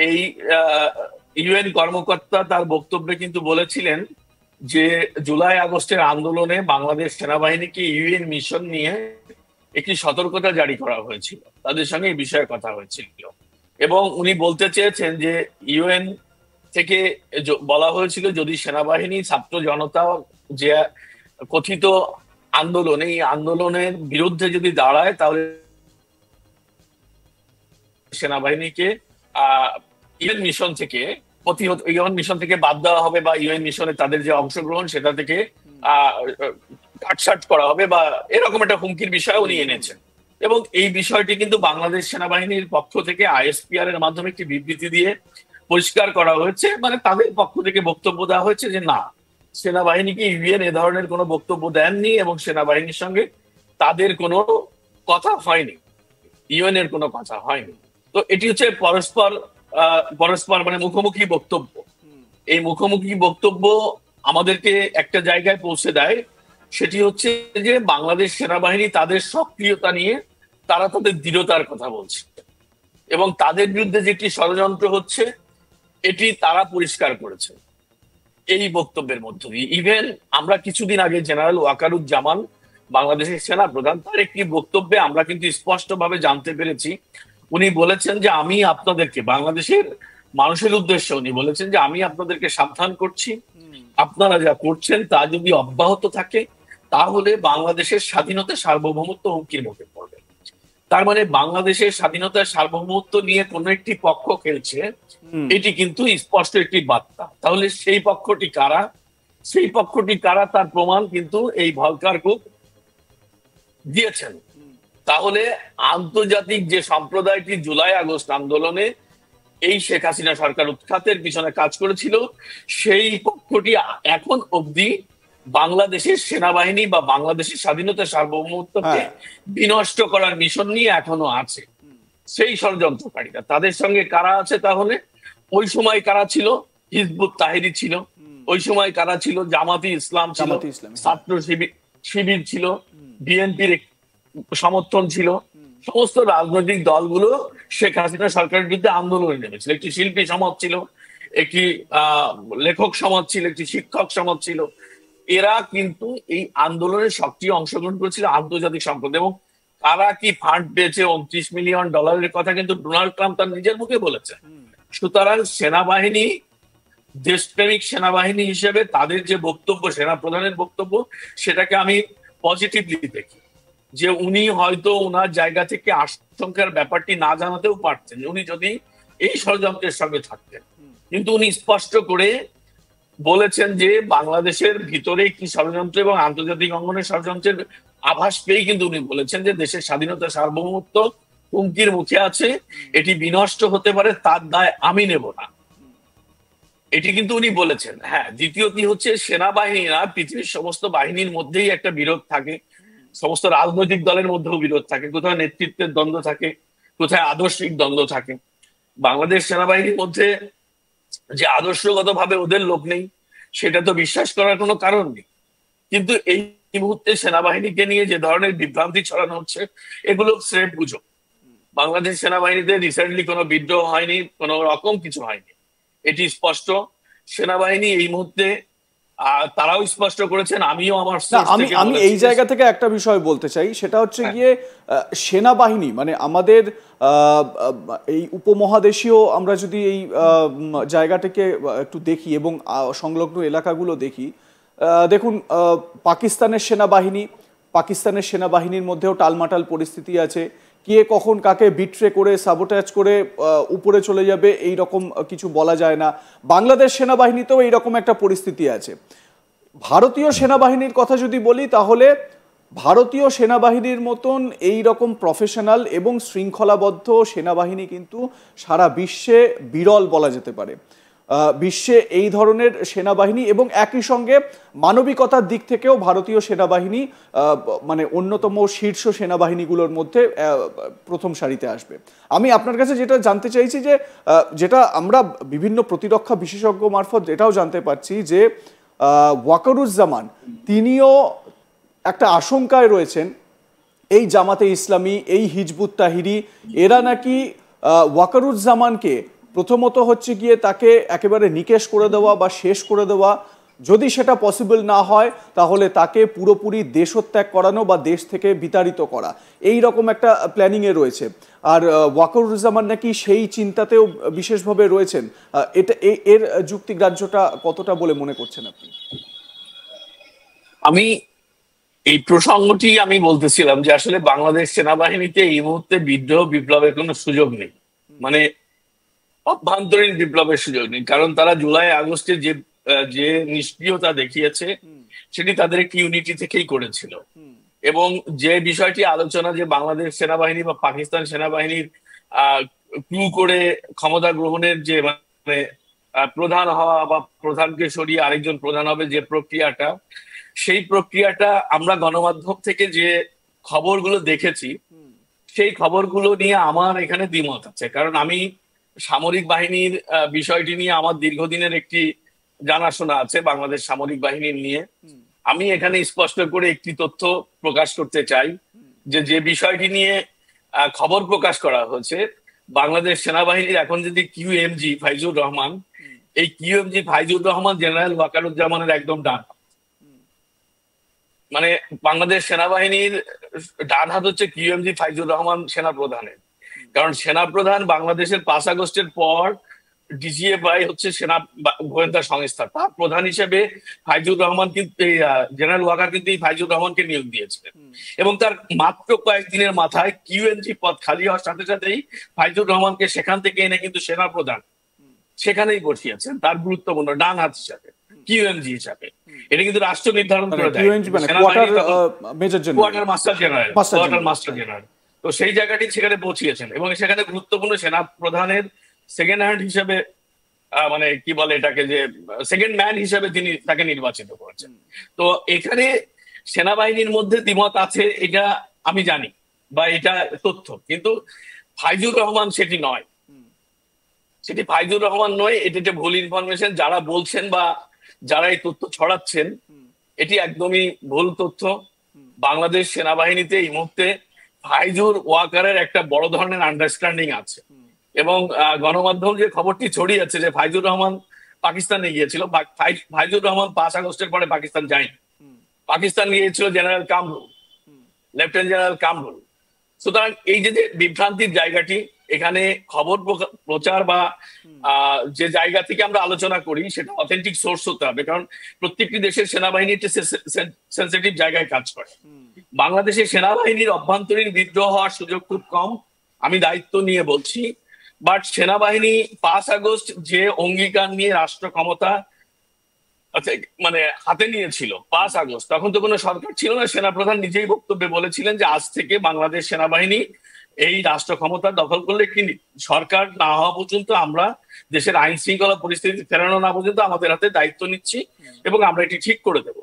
এই ইউএন কর্মকর্তা তার বক্তব্যে কিন্তু বলেছিলেন যে জুলাই আগস্টের আন্দোলনে বাংলাদেশ সেনাবাহিনীকে ইউএন মিশন নিয়ে একটি সতর্কতা জারি করা হয়েছিল, তাদের সঙ্গে এই বিষয়ে কথা হয়েছিল এবং উনি বলতে চেয়েছেন যে ইউএন থেকে বলা হয়েছিল যদি সেনাবাহিনী ছাত্র জনতা যে কথিত আন্দোলন, এই আন্দোলনের বিরুদ্ধে যদি দাঁড়ায় তাহলে সেনাবাহিনীকে ইউএন মিশন থেকে ইউএন মিশন থেকে বাদ দেওয়া হবে বা ইউএন মিশনে তাদের যে অংশগ্রহণ সেটা থেকে কাটছাট করা হবে বা এরকম একটা হুমকির বিষয় উনি এনেছেন। এবং এই বিষয়টি কিন্তু বাংলাদেশ সেনাবাহিনীর পক্ষ থেকে আইএসপিআর এর মাধ্যমে একটি বিবৃতি দিয়ে পরিষ্কার করা হয়েছে, মানে তাদের পক্ষ থেকে বক্তব্য দেওয়া হয়েছে যে না, সেনাবাহিনীকে ইউএন এ ধরনের কোনো বক্তব্য দেননি এবং সেনাবাহিনীর সঙ্গে তাদের কোনো কথা হয়নি, ইউএন এর কোনো কথা হয়নি। তো এটি হচ্ছে পরস্পর মানে মুখোমুখি বক্তব্য। এই মুখোমুখি বক্তব্য আমাদেরকে একটা জায়গায় পৌঁছে দেয়, সেটি হচ্ছে যে বাংলাদেশ সেনাবাহিনী তাদের সক্রিয়তা নিয়ে তারা তাদের দৃঢ়তার কথা বলছে এবং তাদের বিরুদ্ধে যেটি ষড়যন্ত্র হচ্ছে এটি তারা পরিষ্কার করেছে এই বক্তব্যের মধ্য দিয়ে। ইভেন আমরা কিছুদিন আগে জেনারেল ওয়াকারুজ্জামান বাংলাদেশের সেনা প্রধান, তার একটি বক্তব্যে আমরা কিন্তু স্পষ্টভাবে জানতে পেরেছি, উনি বলেছেন যে আমি আপনাদেরকে, বাংলাদেশের মানুষের উদ্দেশ্যে উনি বলেছেন যে আমি আপনাদেরকে সাবধান করছি, আপনারা যা করছেন তা যদি অব্যাহত থাকে তাহলে বাংলাদেশের স্বাধীনতা সার্বভৌমত্ব হুমকির মুখে পড়বে। তার মানে বাংলাদেশের স্বাধীনতার সার্বভৌমত্ব নিয়ে কোন একটি পক্ষ খেলছে, এটি কিন্তু স্পষ্ট একটি বার্তা। তাহলে সেই পক্ষটি কারা তার প্রমাণ কিন্তু এই ভলকার কুক দিয়েছেন। তাহলে আন্তর্জাতিক যে সম্প্রদায়টি জুলাই আগস্ট আন্দোলনে এই শেখ হাসিনা সরকার উৎখাতের পিছনে কাজ করেছিল, সেই পক্ষটি এখন অবধি বাংলাদেশের সেনাবাহিনী বা বাংলাদেশের স্বাধীনতা সার্বভৌমত্বকে বিনষ্ট করার মিশন নিয়ে এখনো আছে। সেই ষড়যন্ত্রকারীরা, তাদের সঙ্গে কারা আছে তাহলে? ওই সময় কারা ছিল? হিজবুত তাহরির ছিল, ওই সময় কারা ছিল? জামাতি ইসলাম ছিল, ছাত্র শিবির ছিল, বিএনপির সমর্থন ছিল। সমস্ত রাজনৈতিক দলগুলো শেখ হাসিনা সরকারের বিরুদ্ধে আন্দোলনে নেমেছিল। একটি শিল্পী সমাজ ছিল, একটি লেখক সমাজ ছিল, একটি শিক্ষক সমাজ ছিল। এরা কিন্তু এই আন্দোলনে সক্রিয় অংশগ্রহণ করেছিল আন্তর্জাতিক সম্পদ। এবং কারা কি ফান্ড পেয়েছে, $29 মিলিয়ন কথা কিন্তু ডোনাল্ড ট্রাম্প তার নিজের মুখে বলেছে। সুতরাং সেনাবাহিনী, দেশপ্রেমিক সেনাবাহিনী হিসেবে তাদের যে বক্তব্য, সেনা প্রধানের বক্তব্য, সেটাকে আমি পজিটিভলি দেখি যে উনি হয়তো ওনার জায়গা থেকে আশঙ্কার ব্যাপারটি না জানাতেও পারতেন উনি যদি এই ষড়যন্ত্রের সঙ্গে থাকতেন, কিন্তু উনি স্পষ্ট করে বলেছেন যে বাংলাদেশের ভিতরে কি ষড়যন্ত্র এবং আন্তর্জাতিক অঙ্গনের ষড়যন্ত্রের আভাস পেয়ে কিন্তু উনি বলেছেন যে দেশের স্বাধীনতা সার্বভৌমত্ব হুমকির মুখে আছে, এটি বিনষ্ট হতে পারে, তার দায় আমি নেব না, এটি কিন্তু উনি বলেছেন। হ্যাঁ, দ্বিতীয়টি হচ্ছে সেনাবাহিনী না, পৃথিবীর সমস্ত বাহিনীর মধ্যেই একটা বিরোধ থাকে, সমস্ত রাজনৈতিক দলের মধ্যেও বিরোধ থাকে, কোথায় নেতৃত্বের দ্বন্দ্ব থাকে, কোথায় আদর্শিক দ্বন্দ্ব থাকে। বাংলাদেশ সেনাবাহিনীর মধ্যে যে আদর্শগত ভাবে ওদের লোক নেই সেটা তো বিশ্বাস করার কোনো কারণ নেই, কিন্তু এই মুহূর্তে সেনাবাহিনীকে নিয়ে যে ধরনের বিভ্রান্তি ছড়ানো হচ্ছে এগুলো স্রেফ গুজব। বাংলাদেশ সেনাবাহিনীতে রিসেন্টলি কোনো বিদ্রোহ হয়নি, কোনো রকম কিছু হয়নি, এটি স্পষ্ট। সেনাবাহিনী এই মুহূর্তে তারাও স্পষ্ট করেছেন, আমিও আমার আমি এই জায়গা থেকে একটা বিষয় বলতে চাই, সেটা হচ্ছে গিয়ে সেনাবাহিনী মানে আমাদের এই উপমহাদেশীয়, আমরা যদি এই জায়গাটাকে একটু দেখি এবং সংলগ্ন এলাকাগুলো দেখি, দেখুন পাকিস্তানের সেনাবাহিনীর মধ্যেও টালমাটাল পরিস্থিতি আছে, কে কখন কাকে বিট্রে করে সাবোটাজ করে উপরে চলে যাবে এই রকম কিছু বলা যায় না। বাংলাদেশ সেনাবাহিনীতেও এইরকম একটা পরিস্থিতি আছে। ভারতীয় সেনাবাহিনীর কথা যদি বলি তাহলে ভারতীয় সেনাবাহিনীর মতন এই রকম প্রফেশনাল এবং শৃঙ্খলাবদ্ধ সেনাবাহিনী কিন্তু সারা বিশ্বে বিরল বলা যেতে পারে। বিশ্বে এই ধরনের সেনাবাহিনী এবং একই সঙ্গে মানবিকতার দিক থেকেও ভারতীয় সেনাবাহিনী মানে অন্যতম শীর্ষ সেনাবাহিনীগুলোর মধ্যে প্রথম সারিতে আসবে। আমি আপনার কাছে যেটা জানতে চাইছি যে যেটা আমরা বিভিন্ন প্রতিরক্ষা বিশেষজ্ঞ মারফত এটাও জানতে পারছি যে ওয়াকারুজ্জামান তিনিও একটা আশঙ্কায় রয়েছেন, এই জামাতে ইসলামী, এই হিজবুত তাহরির, এরা নাকি ওয়াকারুজ্জামানকে প্রথমত হচ্ছে গিয়ে তাকে একেবারে নিকেশ করে দেওয়া বা শেষ করে দেওয়া, যদি সেটা পসিবল না হয় তাহলে তাকে পুরোপুরি দেশত্যাগ করানো বা দেশ থেকে বিতাড়িত করা, এই রকম একটা প্ল্যানিংয়ে রয়েছে। আর ওয়াকারুজ্জামান নাকি সেই চিন্তাতেও বিশেষভাবে রয়েছেন। এটা এর যুক্তিগ্রাহ্যটা কতটা বলে মনে করছেন আপনি? আমি এই প্রসঙ্গটি আমি বলতেছিলাম যে আসলে বাংলাদেশ সেনাবাহিনীতে এই মুহূর্তে বিদ্রোহ বিপ্লবের কোনো সুযোগ নেই, মানে অভ্যন্তরীণ বিপ্লবের সুযোগ নেই। কারণ তারা জুলাই আগস্টে যে যে নিষ্ক্রিয়তা দেখিয়েছে সেটি তাদের একটি ইউনিটি থেকেই করেছিল। এবং যে বিষয়টি আলোচনা যে বাংলাদেশ সেনাবাহিনী বা পাকিস্তান সেনাবাহিনীর ক্রু করে ক্ষমতা গ্রহণের যে মানে প্রধান হওয়া বা প্রধানকে সরিয়ে আরেকজন প্রধান হবে যে প্রক্রিয়াটা, সেই প্রক্রিয়াটা আমরা গণমাধ্যম থেকে যে খবরগুলো দেখেছি সেই খবরগুলো নিয়ে আমার এখানে দ্বিমত আছে। কারণ আমি সামরিক বাহিনীর বিষয়টি নিয়ে আমার দীর্ঘদিনের একটি জানাশোনা আছে বাংলাদেশ সামরিক বাহিনী নিয়ে। আমি এখানে স্পষ্ট করে একটি তথ্য প্রকাশ করতে চাই যে যে বিষয়টি নিয়ে খবর প্রকাশ করা হয়েছে, বাংলাদেশ সেনাবাহিনীর এখন যদি কিউএমজি ফাইজুর রহমান, এই কিউএমজি ফাইজুর রহমান জেনারেল ওয়াকারুজ্জামানের একদম ডান, মানে বাংলাদেশ সেনাবাহিনীর ডান হাত হচ্ছে কিউএমজি ফাইজুর রহমান সেনা প্রধানের। কারণ সেনা প্রধান বাংলাদেশের 5 আগস্টের পর ডিজিএফআই হচ্ছে সেনা গোয়েন্দা সংস্থা, তার প্রধান হিসেবে ফাইজুর রহমান কিন্তু জেনারেল ওয়াকার কিন্তু এই ফাইজুর রহমানকে নিয়োগ দিয়েছিলেন। এবং তার মাত্র কয়েকদিনের মাথায় কিউএমজি পদ খালি হওয়ার সাথে সাথেই ফাইজুর রহমানকে সেখান থেকে এনে কিন্তু সেনা প্রধান সেখানেই বসিয়েছেন তার গুরুত্বপূর্ণ ডান হাত হিসাবে, কিউএমজি হিসাবে। এটা কিন্তু রাষ্ট্র নির্ধারণ করে দেয়, কোয়ার্টার মাস্টার জেনারেল। তো সেই জায়গাটি সেখানে পৌঁছিয়েছেন এবং সেখানে গুরুত্বপূর্ণ সেনা প্রধানের সেকেন্ড হ্যান্ড হিসেবে মানে কি বলে এটাকে, যে সেকেন্ড ম্যান হিসেবে তিনি তাকে নির্বাচিত করেছেন। তো এখানে সেনাবাহিনীর মধ্যে দ্বিমত আছে, এটা আমি জানি বা এটা তথ্য, কিন্তু ফাইজুর রহমান সেটি নয়, সেটি ফাইজুর রহমান নয়। এটি যে ভুল ইনফরমেশন যারা বলছেন বা যারা এই তথ্য ছড়াচ্ছেন, এটি একদমই ভুল তথ্য। বাংলাদেশ সেনাবাহিনীতে এই মুহূর্তে ফাইজুর ওয়াকারের একটা বড় ধরনের আন্ডারস্ট্যান্ডিং আছে এবং গণমাধ্যম যে খবরটি ছড়িয়েছে যে ফাইজুর রহমান পাকিস্তানে গিয়েছিল, ফাইজুর রহমান 5 আগস্টের পরে পাকিস্তান যায়নি, পাকিস্তান গিয়েছিল general Kamrul, lieutenant general Kamrul. সুতরাং এই যে বিভ্রান্তির জায়গাটি, এখানে খবর প্রচার বা যে জায়গা থেকে আমরা আলোচনা করি সেটা অথেন্টিক সোর্স হতে হবে। কারণ প্রত্যেকটি দেশের সেনাবাহিনী একটা সেন্সিটিভ জায়গায় কাজ করে। বাংলাদেশের সেনাবাহিনীর অভ্যন্তরীণ বিদ্রোহ হওয়ার সুযোগ খুব কম, আমি দায়িত্ব নিয়ে বলছি। বাট সেনাবাহিনী 5 আগস্ট যে অঙ্গীকার নিয়ে রাষ্ট্র ক্ষমতা মানে হাতে নিয়েছিল 5 আগস্ট, তখন তো কোনো সরকার ছিল না। সেনাপ্রধান নিজেই বক্তব্যে বলেছিলেন যে আজ থেকে বাংলাদেশ সেনাবাহিনী এই রাষ্ট্র ক্ষমতা দখল করলে কি সরকার না হওয়া পর্যন্ত, আমরা দেশের আইন শৃঙ্খলা পরিস্থিতি ফেরানো না পর্যন্ত আমাদের হাতে দায়িত্ব নিচ্ছি এবং আমরা এটি ঠিক করে দেব।